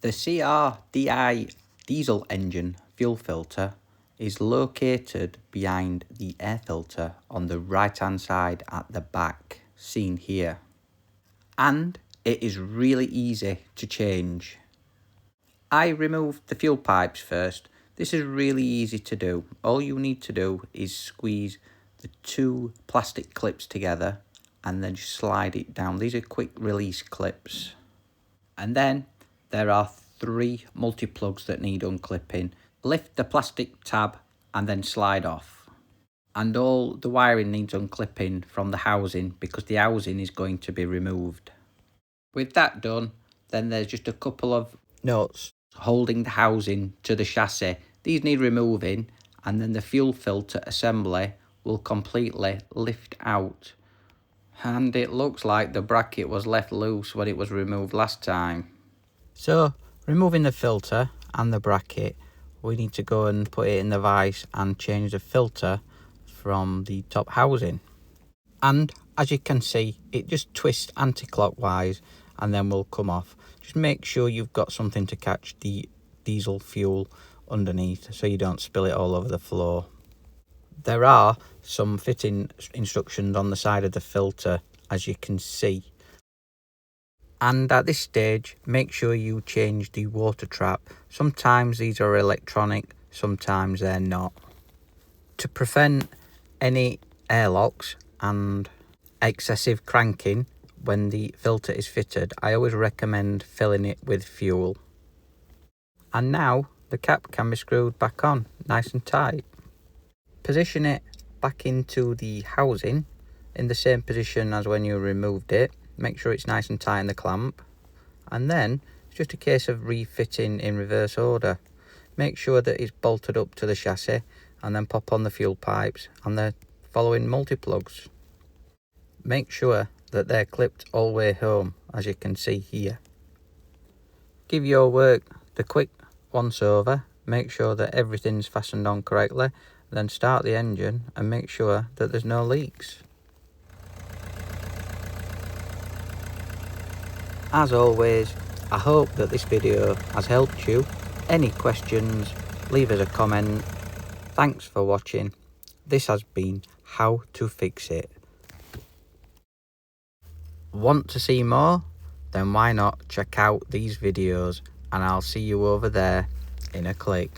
The CRDI diesel engine fuel filter is located behind the air filter on the right hand side at the back, seen here. And it is really easy to change. I removed the fuel pipes first. This is really easy to do. All you need to do is squeeze the two plastic clips together and then just slide it down. These are quick release clips. And then there are 3 multi-plugs that need unclipping. Lift the plastic tab and then slide off. And all the wiring needs unclipping from the housing because the housing is going to be removed. With that done, then there's just a couple of nuts holding the housing to the chassis. These need removing, and then the fuel filter assembly will completely lift out. And it looks like the bracket was left loose when it was removed last time. So, removing the filter and the bracket, we need to go and put it in the vise and change the filter from the top housing. And as you can see, it just twists anti-clockwise and then will come off. Just make sure you've got something to catch the diesel fuel underneath so you don't spill it all over the floor. There are some fitting instructions on the side of the filter, as you can see. And at this stage, make sure you change the water trap. Sometimes these are electronic, sometimes they're not. To prevent any airlocks and excessive cranking when the filter is fitted, I always recommend filling it with fuel. And now the cap can be screwed back on, nice and tight. Position it back into the housing in the same position as when you removed it. Make sure it's nice and tight in the clamp. And then it's just a case of refitting in reverse order. Make sure that it's bolted up to the chassis and then pop on the fuel pipes and the following multi-plugs. Make sure that they're clipped all the way home, as you can see here. Give your work the quick once over, make sure that everything's fastened on correctly, then start the engine and make sure that there's no leaks. As always, I hope that this video has helped you. Any questions, leave us a comment. Thanks for watching. This has been How to Fix It. Want to see more? Then why not check out these videos, and I'll see you over there in a click.